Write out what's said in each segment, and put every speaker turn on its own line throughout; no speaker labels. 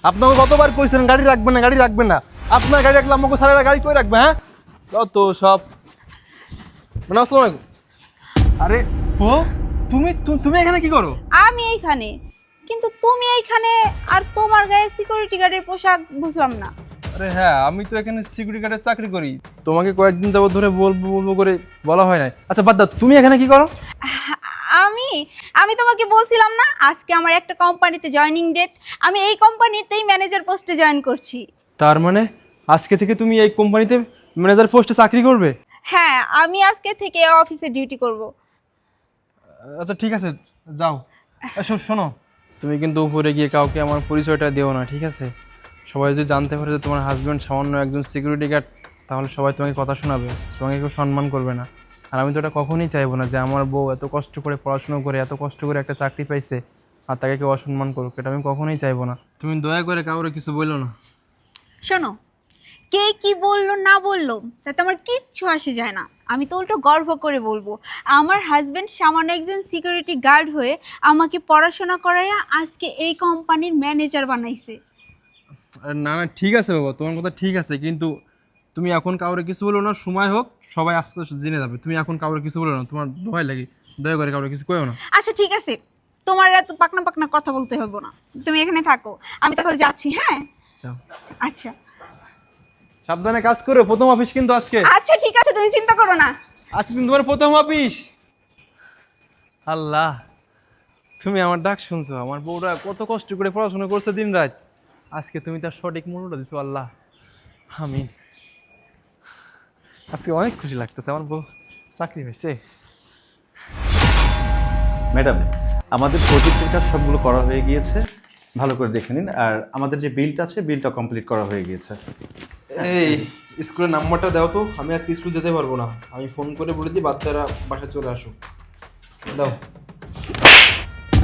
আপনাকে কতবার কইছিলেন গাড়ি রাখবেন না, গাড়ি রাখবেন না। আপনার গাড়ি রাখলে আমাকে সারা গাড়ি কই রাখবে? হ্যাঁ, যত সব। মানে আসসালামু আলাইকুম। আরে ও তুমি তুমি এখানে কি করো?
আমি এইখানে, কিন্তু তুমি এইখানে আর তোমার গায়ে সিকিউরিটি গার্ডের পোশাক বুঝলাম না।
আরে হ্যাঁ, আমি তো এখানে সিকিউরিটি গার্ডের চাকরি করি। তোমাকে কয়েকদিন যাবত ধরে বলবো বলবো করে বলা হয় নাই। আচ্ছা বাদ দাও, তুমি এখানে কি করো?
আমি আমি তোমাকে বলছিলাম না আজকে আমার একটা কোম্পানিতে জয়েনিং ডেট, আমি এই কোম্পানিতেই ম্যানেজার পোস্টে জয়েন করছি।
তার মানে আজকে থেকে তুমি এই কোম্পানিতে ম্যানেজার পোস্টে চাকরি করবে?
হ্যাঁ, আমি আজকে থেকে অফিসে ডিউটি করব।
আচ্ছা ঠিক আছে, যাও। শোনো, তুমি কিন্তু উপরে গিয়ে কাউকে আমার পরিচয়টা দিও না, ঠিক আছে? সবাই যদি জানতে পারে যে তোমার হাজব্যান্ড সামান্য একজন সিকিউরিটি গার্ড, তাহলে সবাই তোমাকে কথা শোনাবে, তোমাকে কেউ সম্মান করবে না। আর আমি তো এটা কখনোই চাইবো না যে আমার বউ এত কষ্ট করে পড়াশোনা করে এত কষ্ট করে একটা চাকরি পাইছে আর তাকে কেউ অসম্মান করুক, এটা আমি কখনোই চাইবো না। তুমি দয়া করে কাউরে কিছু বললো না।
শোনো, কে কি বললো না বললো তাতে আমার কিচ্ছু আসে যায় না। আমি তো উল্টো গর্ব করে বলবো, আমার হাজব্যান্ড সামান্য একজন সিকিউরিটি গার্ড হয়ে আমাকে পড়াশোনা করাইয়া আজকে এই কোম্পানির ম্যানেজার বানাইছে।
না না ঠিক আছে বাবা, তোমার কথা ঠিক আছে, কিন্তু তুমি এখন কাউরে কিছু বলো না। সময় হোক, সবাই আস্তে আস্তে জেনে যাবে। তুমি এখন কাউরে কিছু বলো না, তোমার ভয় লাগে। দয়া করে কাউরে কিছু কইও না।
আচ্ছা ঠিক আছে, তোমার এত পাকনা পাকনা কথা বলতে হবে না, তুমি এখানে থাকো, আমি তাহলে যাচ্ছি। হ্যাঁ
যাও,
আচ্ছা
সাবধানে কাজ করো। প্রথম অফিস কিন্তু আজকে।
আচ্ছা ঠিক আছে, তুমি চিন্তা করো না।
আজকে কিন্তু তোমার প্রথম অফিস। আল্লাহ, তুমি আমার ডাক শুনছো। আমার বউরা কত কষ্ট করে পড়াশোনা করছে দিন রাত, আজকে তুমি তার সঠিক মূল্যটা দিছো। আল্লাহ আমিন। আজকে অনেক খুশি লাগতেছে, আমার বউ চাকরি হয়েছে।
ম্যাডাম, আমাদের প্রজেক্টের কাজ সবগুলো করা হয়ে গিয়েছে, ভালো করে দেখে নিন। আর আমাদের যে বিলটা আছে, বিলটা কমপ্লিট করা হয়ে গিয়েছে।
এই স্কুলের নাম্বারটা দাও তো, আমি আজকে স্কুল যেতে পারবো না। আমি ফোন করে বলে দিই বাচ্চারা বাসায় চলে আসো। দাও।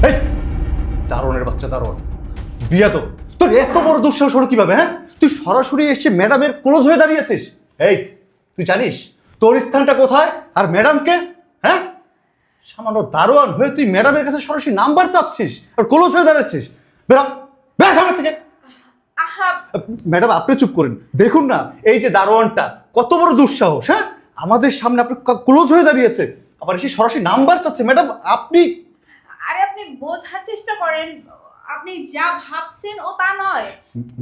এই দারোয়ানের বাচ্চা, দারোয়ান বিয়া তো তোর এত বড় দুঃসাহস হলো কিভাবে? হ্যাঁ, তুই সরাসরি এসে ম্যাডামের ক্লোজ হয়ে দাঁড়িয়েছিস। এই তুই জানিস তোর স্থানটা কোথায় আর ম্যাডামকে? হ্যাঁ, সামান্য দারোয়ান হয়ে তুই ম্যাডামের কাছে সরাসরি নাম্বার চাচ্ছিস আর ক্লোজ হয়ে দাঁড়াচ্ছিস। বেরা বেরা সামনে থেকে। ম্যাডাম আপনি চুপ করেন, দেখুন না এই যে দারোয়ানটা কত বড় দুঃসাহস। হ্যাঁ, আমাদের সামনে আপনি ক্লোজ হয়ে দাঁড়িয়েছে, আবার এসে সরাসরি নাম্বার চাচ্ছে। ম্যাডাম আপনি
আরে আপনি বোঝার চেষ্টা করেন, আপনি যা ভাবছেন ও তা নয়।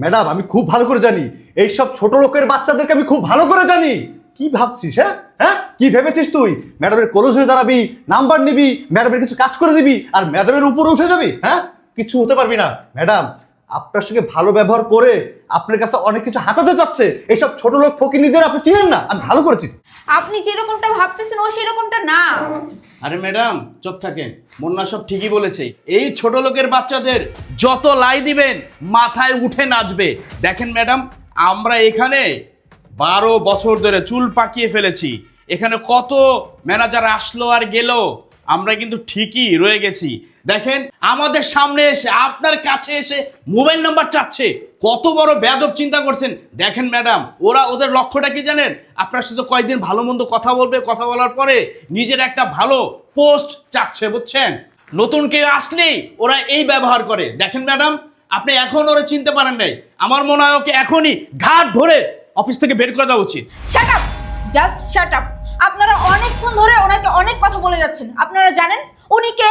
ম্যাডাম আমি খুব ভালো করে জানি, এইসব ছোট লোকের বাচ্চাদেরকে আমি খুব ভালো করে জানি। কি ভাবছিস? হ্যাঁ হ্যাঁ, কি ভেবেছিস তুই ম্যাডামের ক্লোজ হয়ে দাঁড়াবি, নাম্বার নিবি, ম্যাডামের কিছু কাজ করে দিবি আর ম্যাডামের উপরে উঠে যাবি? হ্যাঁ, কিছু হতে পারবি না। ম্যাডাম আপনার সঙ্গে ভালো ব্যবহার করে আপনার কাছে অনেক কিছু হাতাতে চাচ্ছে। এইসব ছোট লোক ফকিনীদের আপনি চিনেন না, আমি ভালো করেছি।
আপনি যেরকমটা ভাবতেছেন ও সেরকমটা না।
আরে ম্যাডাম চুপ থাকেন, মুন্না সব ঠিকই বলেছে। এই ছোট লোকের বাচ্চাদের যত লাই দিবেন মাথায় উঠে নাচবে। দেখেন ম্যাডাম, আমরা এখানে 12 বছর ধরে চুল পাকিয়ে ফেলেছি। এখানে কত ম্যানেজার আসলো আর গেল, আমরা কিন্তু ঠিকই রয়ে গেছি। দেখেন আমাদের সামনে এসে আপনার কাছে এসে মোবাইল নাম্বার চাচ্ছে, কত বড় বেয়াদব চিন্তা করছেন। দেখেন ম্যাডাম, ওদের লক্ষ্যটা কি জানেন? আপনার সাথে কয়েকদিন ভালো মন্দ কথা বলবে, কথা বলার পরে নিজের একটা ভালো পোস্ট চাচ্ছে, বুঝছেন? নতুন কেউ আসলেই ওরা এই ব্যবহার করে। দেখেন ম্যাডাম, আপনি এখন ওরা চিনতে পারেন নাই, আমার মনে হয় ওকে এখনই ঘাট ধরে অফিস থেকে বের করে দেওয়া উচিত।
Shut up, just shut up. আপনারা অনেকক্ষণ ধরে ওনাকে অনেক কথা বলে যাচ্ছেন। আপনারা জানেন উনি কে?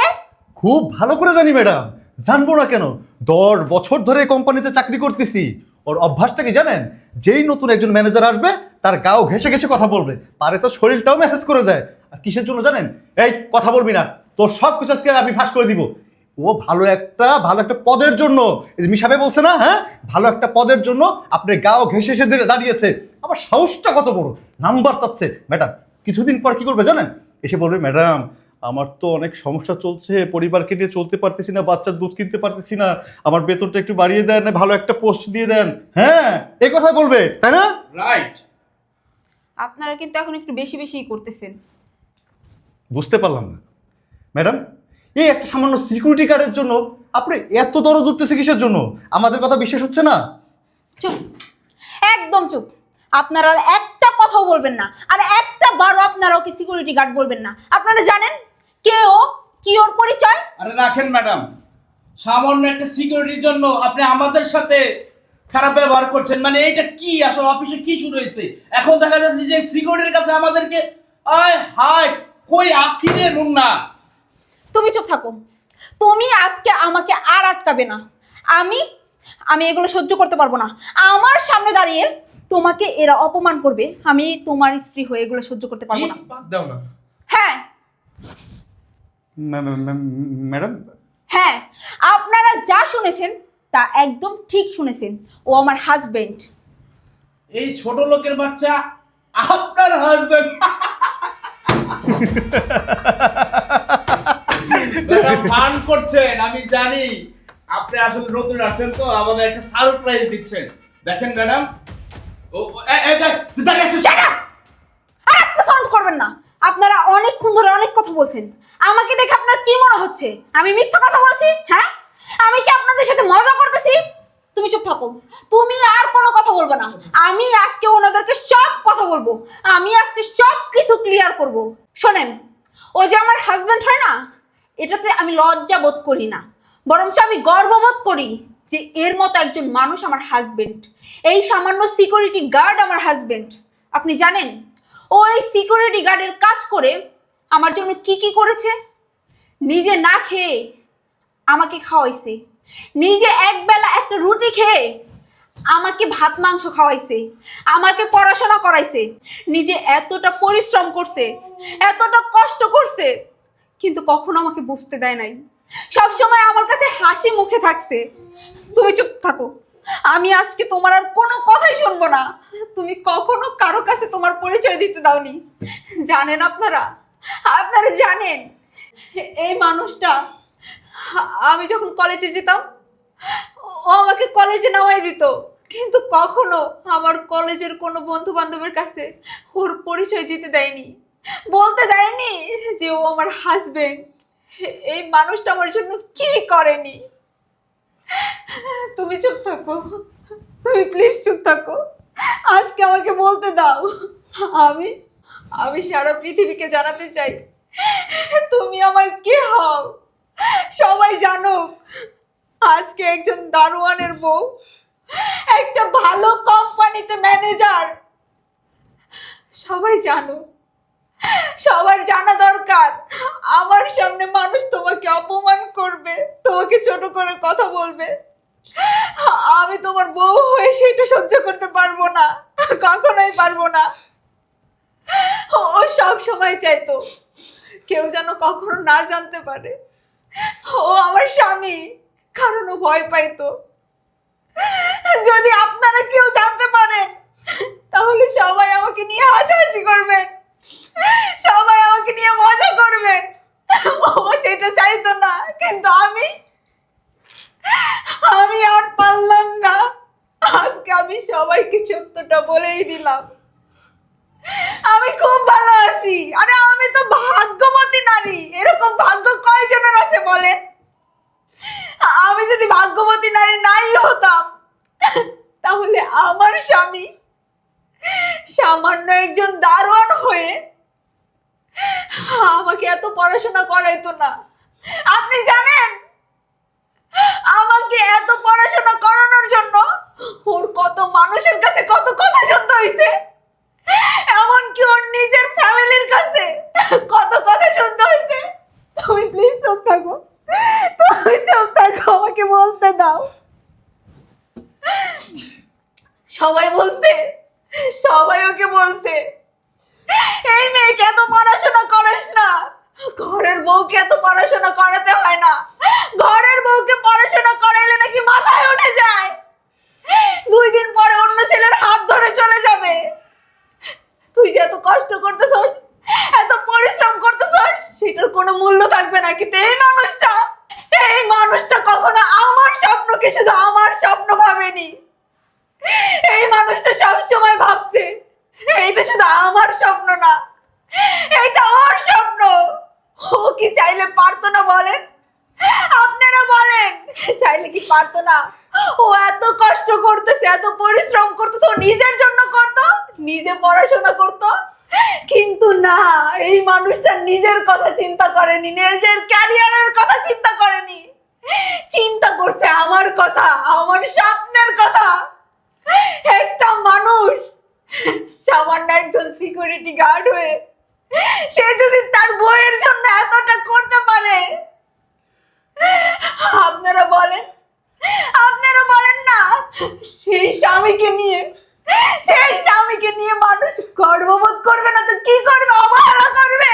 খুব ভালো করে জানি ম্যাডাম, জানবো না কেন? 10 বছর ধরে কোম্পানিতে চাকরি করতেছি। ওর অভ্যাসটা কি জানেন? যেই নতুন একজন ম্যানেজার আসবে তার গাও ঘেসে ঘেসে কথা বলবে, পারে তো শরীরটাও মেসেজ করে দেয়। আর কিসের জন্য জানেন? এই কথা বলবি না, তোর সব কিছু আজকে আমি ফাঁস করে দিব। ও ভালো একটা পদের জন্য, মিশাবে বলছে না? হ্যাঁ, ভালো একটা পদের জন্য আপনার গাও ঘেসে এসে দাঁড়িয়েছে। আবার সাহসটা কত বড়, নাম্বার চাচ্ছে। ম্যাডাম কিছুদিন পর কি করবে জানেন? এসে বলবে ম্যাডাম আমার তো অনেক সমস্যা চলছে, পরিবারকে নিয়ে চলতে পারতেছি না, বাচ্চার দুধ কিনতে পারতেছি না, আমার বেতনটা একটু বাড়িয়ে দেন, ভালো একটা পোস্ট দিয়ে দেন। হ্যাঁ, এই কথা বলবে, তাই না?
রাইট।
আপনারা কিন্তু এখন একটু বেশি বেশিই করতেছেন।
বুঝতে পারলাম না ম্যাডাম, এই একটা সামান্য সিকিউরিটি গার্ডের জন্য আপনি এত দরদ উঠতেছে কিসের জন্য? আমাদের কথা বিশ্বাস হচ্ছে না?
চুপ, একদম চুপ। আপনারা আর একটা কথাও বলবেন না, আর একটা বারও আপনারা ওকে সিকিউরিটি গার্ড বলবেন না। আপনারা জানেন কে ও, কি ওর পরিচয়?
আরে রাখেন ম্যাডাম, সামান্য একটা সিকিউরিটির জন্য আপনি আমাদের সাথে খারাপ ব্যবহার করছেন, মানে এটা কি আসলে অফিসে কি শুরু হয়েছে? এখন দেখা যাচ্ছে যে সিকিউরিটির কাছে আমাদেরকে আয় হায় কই আসি রে মুন্না।
তুমি চুপ থাকো। তুমি আজকে আমাকে আর আটকাবে না। আমি আমি এগুলো সহ্য করতে পারবো না। আমার সামনে দাঁড়িয়ে তোমাকে এরা অপমান করবে, আমি তোমার স্ত্রী হয়ে এগুলো সহ্য করতে পারবো না।
বাদ দাও না।
হ্যাঁ
ম্যাডাম,
হ্যাঁ, আপনারা যা শুনেছেন তা একদম ঠিক শুনেছেন। ও আমার হাজবেন্ড।
এই ছোট লোকের বাচ্চা আপনার হাজবেন্ড? ম্যাডাম ফান করছেন, আমি জানি আপনি আসলে নতুন আসছেন তো আমাদের একটা সারপ্রাইজ দিচ্ছেন। দেখেন ম্যাডাম, ও দাঁড়িয়ে আছিস?
Shut up! আর একটা সাউন্ড করবেন না। আপনারা অনেকক্ষণ ধরে অনেক কথা বলছেন। আমাকে দেখে আপনার কি মনে হচ্ছে আমি মিথ্যা কথা বলছি? হ্যাঁ, আমি কি আপনাদের সাথে মজা করতেছি? তুমি চুপ থাকো। তুমি আর কোনো কথা বলবে না। আমি আজকে ওনাদেরকে সব কথা বলবো। আমি আজকে সব কিছু ক্লিয়ার করব। শোনেন, ও যে আমার হাজবেন্ড হয় না, এটাতে আমি লজ্জা বোধ করি না, বরং আমি গর্ববোধ করি যে এর মতো একজন মানুষ আমার হাজবেন্ড। এই সামান্য সিকিউরিটি গার্ড আমার হাজবেন্ড। আপনি জানেন ও এই সিকিউরিটি গার্ডের কাজ করে আমার জন্য কি কি করেছে? নিজে না খেয়ে আমাকে খাওয়াইছে, নিজে একবেলা একটা রুটি খেয়ে আমাকে ভাত মাংস খাওয়াইছে, আমাকে পড়াশোনা করাইছে, নিজে এতটা পরিশ্রম করছে, এতটা কষ্ট করছে, কিন্তু কখনো আমাকে বুঝতে দেয় নাই। সব সময় আমার কাছে হাসি মুখে থাকছে। তুমি চুপ থাকো। আমি আজকে তোমার আর কোনো কথাই শুনবো না। তুমি কখনো কারো কাছে তোমার পরিচয় দিতে দাওনি। জানেন আপনারা, আপনারা জানেন এই মানুষটা, আমি যখন কলেজে যেতাম ও আমাকে কলেজে নামাই দিত, কিন্তু কখনো আমার কলেজের কোনো বন্ধু বান্ধবের কাছে ওর পরিচয় দিতে দেয়নি, বলতে দেয়নি যে ও আমার হাজবেন্ড। এই মানুষটা আমার জন্য কি করেনি। তুমি চুপ থাকো, তুমি প্লিজ চুপ থাকো। আজকে আমাকে বলতে দাও। আমি আমি সারা পৃথিবীকে জানাতে চাই তুমি আমার কি হও। সবাই জানুক আজকে একজন দারোয়ানের বউ, একটা ভালো কোম্পানিতে ম্যানেজার। সবাই জানুক, সবার জানা দরকার। আমার সামনে মানুষ তোমাকে অপমান করবে, তোমাকে ছোট করে কথা বলবে, আমি তোমার বউ হয়ে সেটা সহ্য করতে পারবো না, কখনোই পারবো না। ও সব সময় চাইতো কেউ যেন কখনো না জানতে পারে ও আমার স্বামী, কারণ ও ভয় পাইতো যদি আপনারা কেউ জানতে পারেন তাহলে সবাই আমাকে নিয়ে হাসাহাসি করবেন, সবাই আমাকে নিয়ে মজা করবেন। ও সেটা চাইতো না, কিন্তু আমি আর পারলাম না। আজকে আমি সবাইকে সত্যটা বলেই দিলাম। আমি খুব ভালো আছি। আরে আমি তো ভাগ্যবতী নারী, এরকম ভাগ্য কয়জনের আছে বলেন? আমি যদি ভাগ্যবতী নারী নাই হতাম তাহলে আমার স্বামী সামান্য একজন দারোয়ান হয়ে আমাকে এত পড়াশোনা করাইতো না। আপনি জানেন আমাকে এত পড়াশোনা করানোর জন্য ওর কত মানুষের কাছে কত কথা শুনতে হয়েছে, এমনকি ওর নিজের ফ্যামিলির কাছে কত কথা শুনতে হয়েছে। তুমি প্লিজ চুপ থাকো, তুমি চুপ থাকো, আমাকে বলতে দাও। সবাই বলছে, সবাই ওকে বলছে এই মেয়েকে এত পড়াশোনা করাস না, ঘরের বউকে এত পড়াশোনা করাতে হয় না, ঘরের বউকে পড়াশোনা করাইলে নাকি মাথায় উঠে যায়, 2 দিন পরে অন্য ছেলের হাত ধরে চলে যাবে। তুই যে এত কষ্ট করতেছস, এত পরিশ্রম করতেছস, সেটার কোনো মূল্য থাকবে না। কিন্তু এই মানুষটা কখনো আমার স্বপ্নকে শুধু আমার স্বপ্ন ভাবেনি। এই মানুষটা সবসময় ভাবছে এইটা শুধু আমার স্বপ্ন না, এটা ওর স্বপ্ন। ও কি চাইলে পারতো না বলেন? আপনারা বলেন, চাইলে কি পারতো না? ও এত কষ্ট করতেছে, এত পরিশ্রম করতেছে, ও নিজের জন্য করতো, নিজে পড়াশোনা করতো, কিন্তু না, এই মানুষটা নিজের কথা চিন্তা করেনি, নিজের ক্যারিয়ারের কথা চিন্তা করেনি। চিন্তা করছে আমার কথা, আমার স্বপ্নের কথা। একটা মানুষ সামান্য একজন সিকিউরিটি গার্ড হয়ে সে যদি তার বউয়ের জন্য এতটা করতে পারে, আপনারা বলেন না সেই স্বামীকে নিয়ে মানুষ গর্ববোধ করবে না তো কি করবে? অবহেলা করবে।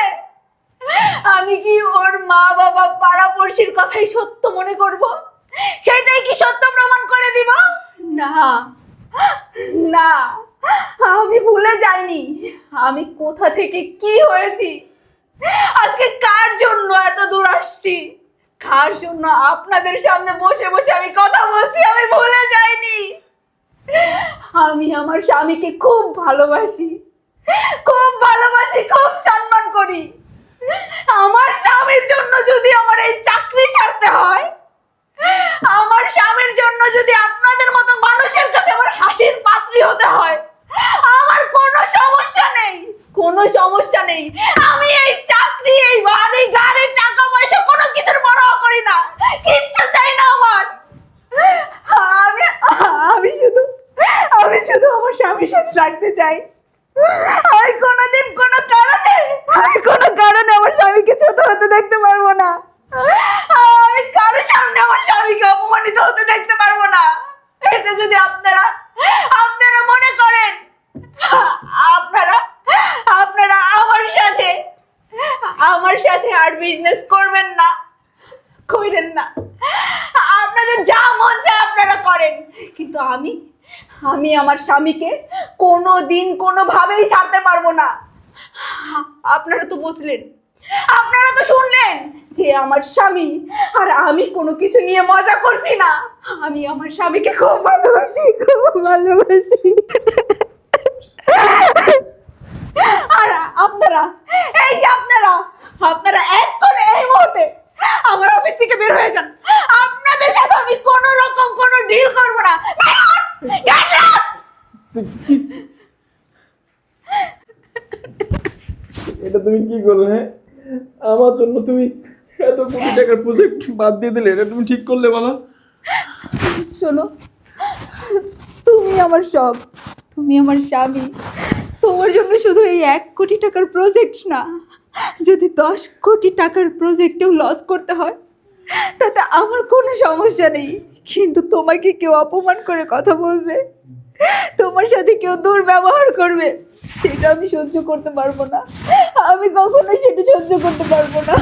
আমি কি ওর মা বাবা পাড়া পড়শির কথাই সত্য মনে করব? সেটাই কি সত্য প্রমাণ করে দিব? না না, আমি ভুলে যাইনি আমি কোথা থেকে কি হয়েছি, আজকে কার জন্য এত দূর আসছি, কার জন্য আপনাদের সামনে বসে বসে আমি কথা বলছি। আমি ভুলে যাইনি আমি আমার স্বামীকে খুব ভালোবাসি, খুব সম্মান করি। আমার স্বামীর জন্য যদি আমার এই চাকরি ছাড়তে হয়, আমার স্বামীর জন্য যদি আপনাদের মতো মানুষের কাছে আমার হাসির পাত্রী হতে হয়, আমার কোনো সমস্যা নেই। আমি এই চাকরি, এই বাড়ি গাড়ি টাকা পয়সা কোনো কিছুর পরোয়া করি না, কিচ্ছু চাই না আমার। আমি শুধু আমার স্বামীর সাথে থাকতে চাই। আমি কোনোদিন কোনো কারণে আমার স্বামীকে ছোট হতে দেখতে পারবো না। আমি কারোর সামনে আমার স্বামীকে অপমানিত হতে দেখতে পারবো না। এতে যদি আপনারা মনে করেন আপনারা আমার সাথে আর বিজনেস করবেন না, কইরেন না। আপনাদের যা মন চায় আপনারা করেন, কিন্তু আমি আমার স্বামীকে কোনোদিন কোনোভাবেই ছাড়তে পারবো না। আপনারা তো বুঝলেন, আপনারা তো শুনলেন যে আমার স্বামী আর আমি কোনো কিছু নিয়ে মজা করছি না। আমি আমার স্বামীকে খুব ভালোবাসি। আর আপনারা এক্ষুনি এই মুহূর্তে আমার অফিস থেকে বের হয়ে যান। আপনাদের সাথে আমি কোনো রকম কোনো ডিল করবো না।
এটা তুমি কি করলে? হ্যাঁ, আমার জন্য তুমি এত কোটি টাকার প্রজেক্ট বাদ দিয়ে দিলে, এটা তুমি ঠিক করলে বলো?
শোনো, তুমি আমার সব, তুমি আমার স্বামী। তোমার জন্য শুধু এই 1 কোটি টাকার প্রজেক্ট না, যদি 10 কোটি টাকার প্রজেক্টেও লস করতে হয় তাতে আমার কোনো সমস্যা নেই। কিন্তু তোমাকে কেউ অপমান করে কথা বলবে, তোমার সাথে কেউ দুর্ব্যবহার করবে, সেটা আমি সহ্য করতে পারবো না। আমি কখনোই সেটা সহ্য করতে পারবো না।